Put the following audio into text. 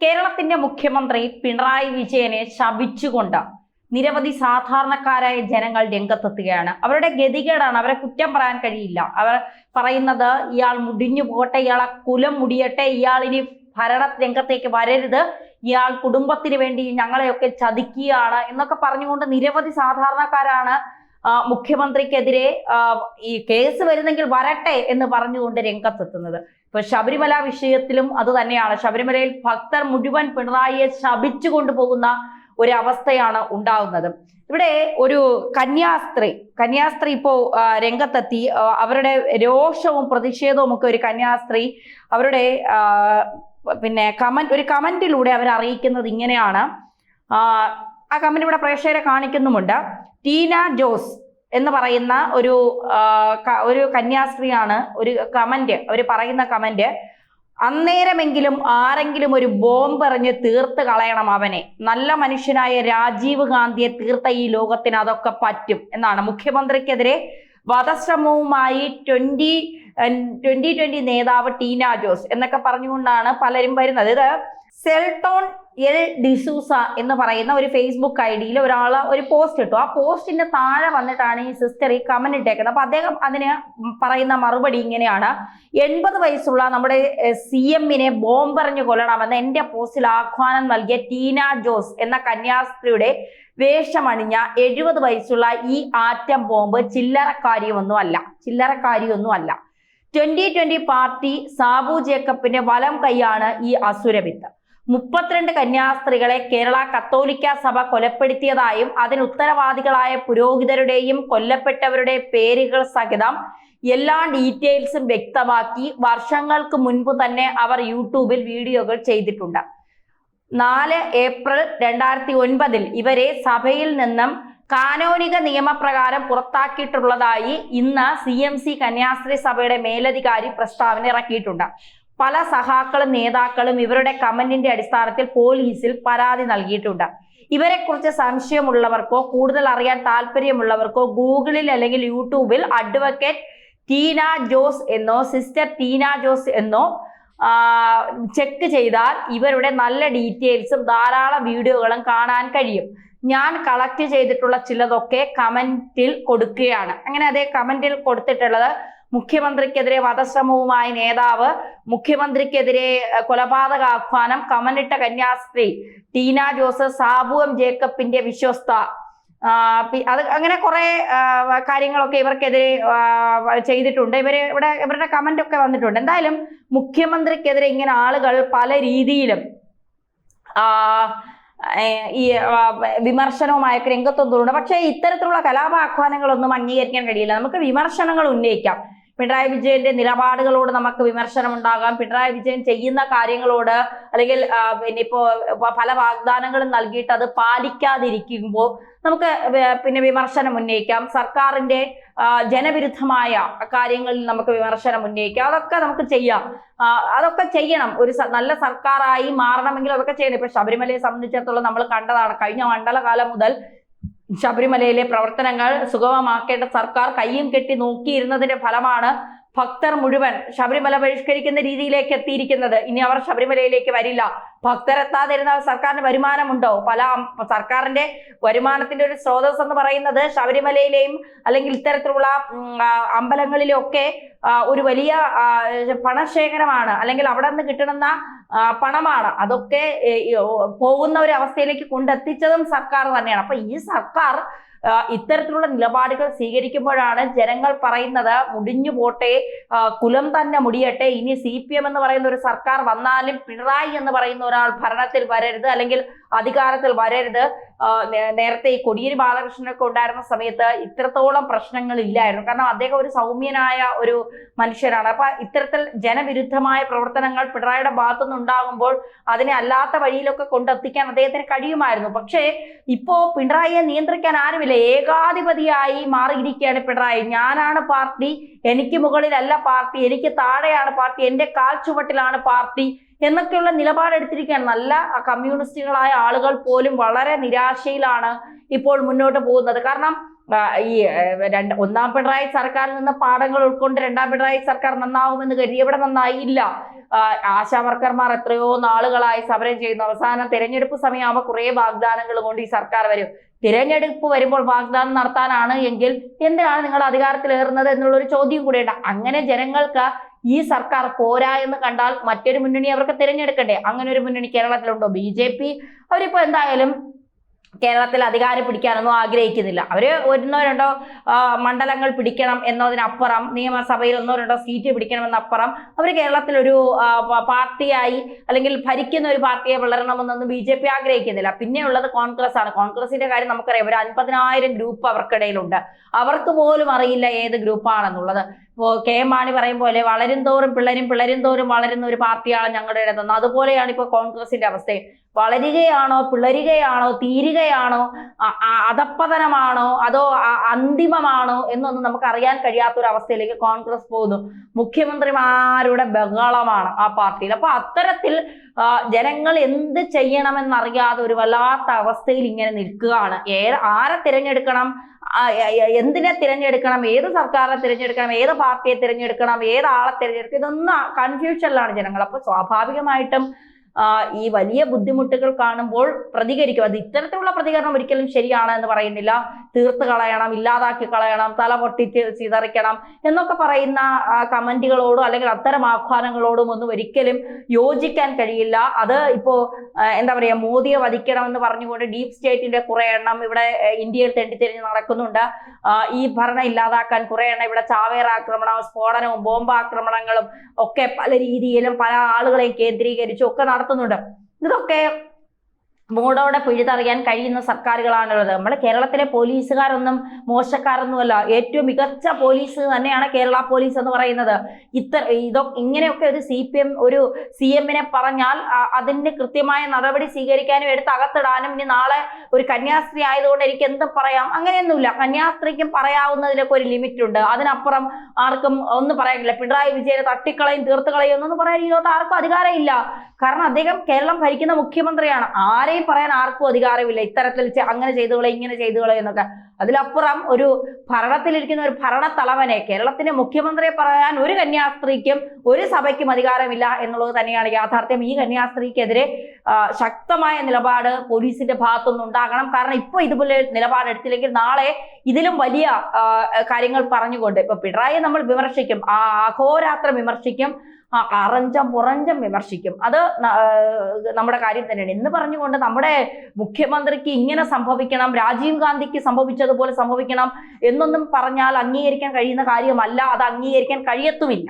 കേരളത്തിന്റെ മുഖ്യമന്ത്രി പിണറായി വിജയനെ ശപിച്ചുകൊണ്ട് നിരവധി സാധാരണക്കാരായ ജനങ്ങൾ രംഗത്തെത്തുകയാണ്. അവരുടെ ഗതികേടാണ്, അവരെ കുറ്റം പറയാൻ കഴിയില്ല. അവർ പറയുന്നത് ഇയാൾ മുടിഞ്ഞു പോകട്ടെ, ഇയാളെ കുലം മുടിയട്ടെ, ഇയാൾ ഇനി ഭരണ രംഗത്തേക്ക് വരരുത്, ഇയാൾ കുടുംബത്തിന് വേണ്ടി ഞങ്ങളെയൊക്കെ ചതിക്കുകയാണ് എന്നൊക്കെ പറഞ്ഞുകൊണ്ട് നിരവധി സാധാരണക്കാരാണ് മുഖ്യമന്ത്രിക്കെതിരെ ഈ കേസ് വരുന്നെങ്കിൽ വരട്ടെ എന്ന് പറഞ്ഞുകൊണ്ട് രംഗത്തെത്തുന്നത്. ഇപ്പൊ ശബരിമല വിഷയത്തിലും അത് തന്നെയാണ്. ശബരിമലയിൽ ഭക്തർ മുഴുവൻ പിണറായിയെ ശപിച്ചു കൊണ്ടുപോകുന്ന ഒരവസ്ഥയാണ് ഉണ്ടാകുന്നത്. ഇവിടെ ഒരു കന്യാസ്ത്രീ ഇപ്പോ രംഗത്തെത്തി. അവരുടെ രോഷവും പ്രതിഷേധവും ഒക്കെ ഒരു കന്യാസ്ത്രീ അവരുടെ ഒരു കമന്റിലൂടെ അവർ അറിയിക്കുന്നത് ഇങ്ങനെയാണ്. ആ കമന്റ് ഇവിടെ പ്രേക്ഷകരെ കാണിക്കുന്നുമുണ്ട്. ടീന ജോസ് എന്ന് പറയുന്ന ഒരു കന്യാസ്ത്രീയാണ് ഒരു കമന്റ്, അവർ പറയുന്ന കമന്റ്: അന്നേരമെങ്കിലും ആരെങ്കിലും ഒരു ബോംബ് എറിഞ്ഞ് തീർത്ത് കളയണം അവനെ. നല്ല മനുഷ്യനായ രാജീവ് ഗാന്ധിയെ തീർത്ത ഈ ലോകത്തിന് അതൊക്കെ പറ്റും എന്നാണ്. മുഖ്യമന്ത്രിക്കെതിരെ വധശ്രമവുമായി 2020 നേതാവ് ടീന ജോസ് എന്നൊക്കെ പറഞ്ഞുകൊണ്ടാണ് പലരും വരുന്നത്. ഇത് സെൽട്ടോൺ എൽ ഡിസൂസ എന്ന് പറയുന്ന ഒരു ഫേസ്ബുക്ക് ഐഡിയിൽ ഒരാൾ ഒരു പോസ്റ്റ് ഇട്ടു. ആ പോസ്റ്റിന്റെ താഴെ വന്നിട്ടാണ് ഈ സിസ്റ്റർ ഈ കമന്റ് ഇട്ടേക്കുന്നത്. അപ്പൊ അദ്ദേഹം അതിന് പറയുന്ന മറുപടി ഇങ്ങനെയാണ്: 80 വയസ്സുള്ള നമ്മുടെ CM-നെ ബോംബെറിഞ്ഞു കൊല്ലണമെന്ന് എന്റെ പോസ്റ്റിൽ ആഹ്വാനം നൽകിയ ടീന ജോസ് എന്ന കന്യാസ്ത്രീയുടെ വേഷമണിഞ്ഞ 70 വയസ്സുള്ള ഈ ആറ്റം ബോംബ് ചില്ലറക്കാരിയൊന്നും അല്ല. 2020 പാർട്ടി സാബു ജേക്കബിന്റെ വലം കൈയാണ് ഈ അസുരവിത്ത്. 32 കന്യാസ്ത്രീകളെ കേരള കത്തോലിക്ക സഭ കൊലപ്പെടുത്തിയതായും അതിന് ഉത്തരവാദികളായ പുരോഹിതരുടെയും കൊല്ലപ്പെട്ടവരുടെ പേരുകൾ സഹിതം എല്ലാ ഡീറ്റെയിൽസും വ്യക്തമാക്കി വർഷങ്ങൾക്ക് മുൻപ് തന്നെ അവർ യൂട്യൂബിൽ വീഡിയോകൾ ചെയ്തിട്ടുണ്ട്. 4 ഏപ്രിൽ 2009 ഇവരെ സഭയിൽ നിന്നും കാനോനിക നിയമപ്രകാരം പുറത്താക്കിയിട്ടുള്ളതായി ഇന്ന് CMC കന്യാസ്ത്രീ സഭയുടെ മേലധികാരി പ്രസ്താവന ഇറക്കിയിട്ടുണ്ട്. പല സഹാക്കളും നേതാക്കളും ഇവരുടെ കമന്റിന്റെ അടിസ്ഥാനത്തിൽ പോലീസിൽ പരാതി നൽകിയിട്ടുണ്ട്. ഇവരെക്കുറിച്ച് സംശയമുള്ളവർക്കോ കൂടുതൽ അറിയാൻ താല്പര്യമുള്ളവർക്കോ ഗൂഗിളിൽ അല്ലെങ്കിൽ യൂട്യൂബിൽ അഡ്വക്കേറ്റ് ടീന ജോസ് എന്നോ സിസ്റ്റർ ടീന ജോസ് എന്നോ ചെക്ക് ചെയ്താൽ ഇവരുടെ നല്ല ഡീറ്റെയിൽസും ധാരാളം വീഡിയോകളും കാണാൻ കഴിയും. ഞാൻ കളക്ട് ചെയ്തിട്ടുള്ള ചിലതൊക്കെ കമന്റിൽ കൊടുക്കുകയാണ്. അങ്ങനെ അതേ കമന്റിൽ കൊടുത്തിട്ടുള്ളത്: മുഖ്യമന്ത്രിക്കെതിരെ വധശ്രമവുമായി നേതാവ്, മുഖ്യമന്ത്രിക്കെതിരെ കൊലപാതക ആഹ്വാനം, കമന്റിട്ട കന്യാസ്ത്രീ ടീന ജോസ്, സാബു എം ജേക്കബിന്റെ വിശ്വസ്ത, അത് അങ്ങനെ കുറെ കാര്യങ്ങളൊക്കെ ഇവർക്കെതിരെ ചെയ്തിട്ടുണ്ട്. ഇവരുടെ കമന്റ് ഒക്കെ വന്നിട്ടുണ്ട്. എന്തായാലും മുഖ്യമന്ത്രിക്കെതിരെ ഇങ്ങനെ ആളുകൾ പല രീതിയിലും ഈ വിമർശനവുമായൊക്കെ രംഗത്തൊന്നുണ്ട്. പക്ഷേ ഇത്തരത്തിലുള്ള കലാപാഹ്വാനങ്ങളൊന്നും അംഗീകരിക്കാൻ കഴിയില്ല. നമുക്ക് വിമർശനങ്ങൾ ഉന്നയിക്കാം. പിണറായി വിജയന്റെ നിലപാടുകളോട് നമുക്ക് വിമർശനം ഉണ്ടാകാം. പിണറായി വിജയൻ ചെയ്യുന്ന കാര്യങ്ങളോട് അല്ലെങ്കിൽ ഇപ്പോ പല വാഗ്ദാനങ്ങളും നൽകിയിട്ട് അത് പാലിക്കാതിരിക്കുമ്പോൾ നമുക്ക് വിമർശനം ഉന്നയിക്കാം. സർക്കാരിന്റെ ജനവിരുദ്ധമായ കാര്യങ്ങളിൽ നമുക്ക് വിമർശനം ഉന്നയിക്കാം. അതൊക്കെ നമുക്ക് ചെയ്യാം. അതൊക്കെ ചെയ്യണം. ഒരു നല്ല സർക്കാരായി മാറണമെങ്കിൽ അതൊക്കെ ചെയ്യണം. ഇപ്പൊ ശബരിമലയെ സംബന്ധിച്ചിടത്തോളം നമ്മൾ കണ്ടതാണ്. കഴിഞ്ഞ മണ്ഡലകാലം മുതൽ ശബരിമലയിലെ പ്രവർത്തനങ്ങൾ സുഗമമാക്കേണ്ട സർക്കാർ കയ്യും കെട്ടി നോക്കിയിരുന്നതിന്റെ ഫലമാണ് ഭക്തർ മുഴുവൻ ശബരിമല ബഹിഷ്കരിക്കുന്ന രീതിയിലേക്ക് എത്തിയിരിക്കുന്നത്. ഇനി അവർ ശബരിമലയിലേക്ക് വരില്ല. ഭക്തരെത്താതിരുന്നാൽ സർക്കാരിന് വരുമാനമുണ്ടോ? സർക്കാരിന്റെ വരുമാനത്തിന്റെ ഒരു സ്രോതസ് എന്ന് പറയുന്നത് ശബരിമലയിലെയും അല്ലെങ്കിൽ ഇത്തരത്തിലുള്ള അമ്പലങ്ങളിലും ഒക്കെ ഒരു വലിയ പണശേഖരമാണ്, അല്ലെങ്കിൽ അവിടെ നിന്ന് കിട്ടുന്ന പണമാണ്. അതൊക്കെ പോകുന്ന ഒരു അവസ്ഥയിലേക്ക് കൊണ്ടെത്തിച്ചതും സർക്കാർ തന്നെയാണ്. അപ്പൊ ഈ സർക്കാർ ഇത്തരത്തിലുള്ള നിലപാടുകൾ സ്വീകരിക്കുമ്പോഴാണ് ജനങ്ങൾ പറയുന്നത് മുടിഞ്ഞു പോട്ടെ, കുലം തന്നെ മുടിയട്ടെ, ഇനി CPM എന്ന് പറയുന്ന ഒരു സർക്കാർ വന്നാലും പിണറായി എന്ന് പറയുന്ന ഒരാൾ ഭരണത്തിൽ വരരുത്, അല്ലെങ്കിൽ അധികാരത്തിൽ വരരുത്. നേരത്തെ ഈ കോടിയേരി ബാലകൃഷ്ണനൊക്കെ ഉണ്ടായിരുന്ന സമയത്ത് ഇത്രത്തോളം പ്രശ്നങ്ങൾ ഇല്ലായിരുന്നു. കാരണം അദ്ദേഹം ഒരു സൗമ്യനായ ഒരു മനുഷ്യനാണ്. അപ്പൊ ഇത്തരത്തിൽ ജനവിരുദ്ധമായ പ്രവർത്തനങ്ങൾ പിണറായിയുടെ ഭാഗത്തുനിന്ന് ഉണ്ടാകുമ്പോൾ അതിനെ അല്ലാത്ത വഴിയിലൊക്കെ കൊണ്ടെത്തിക്കാൻ അദ്ദേഹത്തിന് കഴിയുമായിരുന്നു. പക്ഷേ ഇപ്പോ പിണറായിയെ നിയന്ത്രിക്കാൻ ആരുമില്ല. ഏകാധിപതിയായി മാറിയിരിക്കുകയാണ് പിണറായി. ഞാനാണ് പാർട്ടി, എനിക്ക് മുകളിലല്ല പാർട്ടി, എനിക്ക് താഴെയാണ് പാർട്ടി, എന്റെ കാൽ ചുവട്ടിലാണ് പാർട്ടി എന്നൊക്കെയുള്ള നിലപാടെടുത്തിരിക്കുകയാണ്. നല്ല കമ്മ്യൂണിസ്റ്റുകളായ ആളുകൾ പോലും വളരെ നിരാശയിലാണ് ഇപ്പോൾ മുന്നോട്ട് പോകുന്നത്. കാരണം ഈ ഒന്നാം പിണറായി സർക്കാരിൽ നിന്ന് പാഠങ്ങൾ ഉൾക്കൊണ്ട് രണ്ടാം പിണറായി സർക്കാർ നന്നാവുമെന്ന് കരുതി എവിടെ നന്നായില്ല. ആശാ വർക്കർമാർ എത്രയോ നാളുകളായി സമരം ചെയ്യുന്നു. അവസാനം തിരഞ്ഞെടുപ്പ് സമയമാകുമ്പോൾ കുറെ വാഗ്ദാനങ്ങൾ കൊണ്ട് ഈ സർക്കാർ വരും. തിരഞ്ഞെടുപ്പ് വരുമ്പോൾ വാഗ്ദാനം നടത്താനാണ് എങ്കിൽ എന്തിനാണ് നിങ്ങൾ അധികാരത്തിലേറുന്നത് എന്നുള്ളൊരു ചോദ്യം കൂടെയുണ്ട്. അങ്ങനെ ജനങ്ങൾക്ക് ഈ സർക്കാർ പോരാ എന്ന് കണ്ടാൽ മറ്റൊരു മുന്നണി അവർക്ക് തിരഞ്ഞെടുക്കണ്ടേ? അങ്ങനെ ഒരു മുന്നണി കേരളത്തിലുണ്ടോ? BJP അവരിപ്പോ എന്തായാലും കേരളത്തിൽ അധികാരം പിടിക്കാനൊന്നും ആഗ്രഹിക്കുന്നില്ല. അവര് ഒന്നോ രണ്ടോ മണ്ഡലങ്ങൾ പിടിക്കണം എന്നതിനപ്പുറം, നിയമസഭയിൽ ഒന്നോ രണ്ടോ സീറ്റ് പിടിക്കണമെന്നപ്പുറം അവർ കേരളത്തിൽ ഒരു പാർട്ടിയായി അല്ലെങ്കിൽ ഭരിക്കുന്ന ഒരു പാർട്ടിയെ വളരണമെന്നൊന്നും BJP ആഗ്രഹിക്കുന്നില്ല. പിന്നെയുള്ളത് കോൺഗ്രസ് ആണ്. കോൺഗ്രസിന്റെ കാര്യം നമുക്കറിയാം. ഒരു 50,000 ഗ്രൂപ്പ് അവർക്കിടയിലുണ്ട്. അവർക്ക് പോലും അറിയില്ല ഏത് ഗ്രൂപ്പാണെന്നുള്ളത്. ഇപ്പോൾ കെ മാണി പറയും പോലെ വളരും തോറും പിള്ളരും തോറും വളരുന്ന ഒരു പാർട്ടിയാണ് ഞങ്ങളുടേതെന്ന്. അതുപോലെയാണ് ഇപ്പോൾ കോൺഗ്രസിന്റെ അവസ്ഥയും. വളരുകയാണോ, പിളരുകയാണോ, തീരുകയാണോ, അധപ്പതനമാണോ, അതോ അന്തിമമാണോ എന്നൊന്നും നമുക്ക് അറിയാൻ കഴിയാത്തൊരവസ്ഥയിലേക്ക് കോൺഗ്രസ് പോകുന്നു. മുഖ്യമന്ത്രിമാരുടെ ബഹളമാണ് ആ പാർട്ടിയിൽ. അപ്പൊ അത്തരത്തിൽ ജനങ്ങൾ എന്ത് ചെയ്യണമെന്നറിയാതെ ഒരു വല്ലാത്ത അവസ്ഥയിൽ ഇങ്ങനെ നിൽക്കുകയാണ്. ആരെ തിരഞ്ഞെടുക്കണം, എന്തിനെ തിരഞ്ഞെടുക്കണം, ഏത് സർക്കാരിനെ തിരഞ്ഞെടുക്കണം, ഏത് പാർട്ടിയെ തിരഞ്ഞെടുക്കണം, ഏതാളെ തിരഞ്ഞെടുക്കണം, ഇതൊന്നും കൺഫ്യൂഷനിലാണ് ജനങ്ങൾ. അപ്പൊ സ്വാഭാവികമായിട്ടും ഈ വലിയ ബുദ്ധിമുട്ടുകൾ കാണുമ്പോൾ പ്രതികരിക്കും. അത് ഇത്തരത്തിലുള്ള പ്രതികരണം ഒരിക്കലും ശരിയാണ് എന്ന് പറയുന്നില്ല. തീർത്ത് കളയണം, ഇല്ലാതാക്കി കളയണം, തല പൊട്ടി ചിതറിക്കണം എന്നൊക്കെ പറയുന്ന കമന്റുകളോടും അല്ലെങ്കിൽ അത്തരം ആഹ്വാനങ്ങളോടും ഒന്നും ഒരിക്കലും യോജിക്കാൻ കഴിയില്ല. അത് ഇപ്പോ എന്താ പറയാ, മോദിയെ വധിക്കണം എന്ന് പറഞ്ഞുകൊണ്ട് ഡീപ് സ്റ്റേറ്റിന്റെ കുറെ എണ്ണം ഇവിടെ ഇന്ത്യയിൽ തെണ്ടിത്തിരിഞ്ഞ് നടക്കുന്നുണ്ട്. ഈ ഭരണം ഇല്ലാതാക്കാൻ കുറെ എണ്ണം ഇവിടെ ചാവേർ ആക്രമണവും സ്ഫോടനവും ബോംബാക്രമണങ്ങളും ഒക്കെ പല രീതിയിലും പല ആളുകളെയും കേന്ദ്രീകരിച്ചും ഒക്കെ നടത്തുന്നുണ്ട്. ഇതൊക്കെ മൂടോടെ പിഴുതറിയാൻ കഴിയുന്ന സർക്കാരുകളാണുള്ളത്. നമ്മുടെ കേരളത്തിലെ പോലീസുകാരൊന്നും മോശക്കാരൊന്നുമല്ല. ഏറ്റവും മികച്ച പോലീസ് തന്നെയാണ് കേരള പോലീസ് എന്ന് പറയുന്നത്. ഇങ്ങനെയൊക്കെ ഒരു ഒരു CM-നെ പറഞ്ഞാൽ അതിന് കൃത്യമായ നടപടി സ്വീകരിക്കാനും എടുത്ത് അകത്തിടാനും, ഇനി നാളെ ഒരു കന്യാസ്ത്രീ ആയതുകൊണ്ട് എനിക്ക് എന്തും പറയാം, അങ്ങനെയൊന്നുമില്ല. കന്യാസ്ത്രീക്കും പറയാവുന്നതിലൊക്കെ ഒരു ലിമിറ്റ് ഉണ്ട്. അതിനപ്പുറം ആർക്കും ഒന്നും പറയാനില്ല. പിണറായി വിജയനെ തട്ടിക്കളയും തീർത്തുകളയും എന്നൊന്നും പറയാൻ ഇങ്ങോട്ട് ആർക്കും അധികാരമില്ല. കാരണം അദ്ദേഹം കേരളം ഭരിക്കുന്ന മുഖ്യമന്ത്രിയാണ്. ആരെയും പറയാൻ ആർക്കും അധികാരമില്ല. ഇത്തരത്തിൽ അങ്ങനെ ചെയ്തുകളെ ഇങ്ങനെ ചെയ്തുകളെ എന്നൊക്കെ. അതിലപ്പുറം ഒരു ഭരണത്തിലിരിക്കുന്ന ഒരു ഭരണത്തലവനെ, കേരളത്തിന്റെ മുഖ്യമന്ത്രിയെ പറയാൻ ഒരു കന്യാസ്ത്രീക്കും ഒരു സഭയ്ക്കും അധികാരമില്ല എന്നുള്ളത് തന്നെയാണ് യാഥാർത്ഥ്യം. ഈ കന്യാസ്ത്രീക്കെതിരെ ശക്തമായ നിലപാട് പോലീസിന്റെ ഭാഗത്തുനിന്ന് ഉണ്ടാകണം. കാരണം ഇപ്പൊ ഇതുപോലെ നിലപാടെടുത്തില്ലെങ്കിൽ നാളെ ഇതിലും വലിയ കാര്യങ്ങൾ പറഞ്ഞുകൊണ്ട് ഇപ്പൊ പിണറായിയെ നമ്മൾ വിമർശിക്കും, അഹോരാത്രം വിമർശിക്കും, അറഞ്ചം പുറഞ്ചം വിമർശിക്കും. അത് നമ്മുടെ കാര്യം തന്നെയാണ്. എന്ന് പറഞ്ഞുകൊണ്ട് നമ്മുടെ മുഖ്യമന്ത്രിക്ക് ഇങ്ങനെ സംഭവിക്കണം, രാജീവ് ഗാന്ധിക്ക് സംഭവിച്ചതുപോലെ സംഭവിക്കണം എന്നൊന്നും പറഞ്ഞാൽ അംഗീകരിക്കാൻ കഴിയുന്ന കാര്യമല്ല. അത് അംഗീകരിക്കാൻ കഴിയത്തുമില്ല.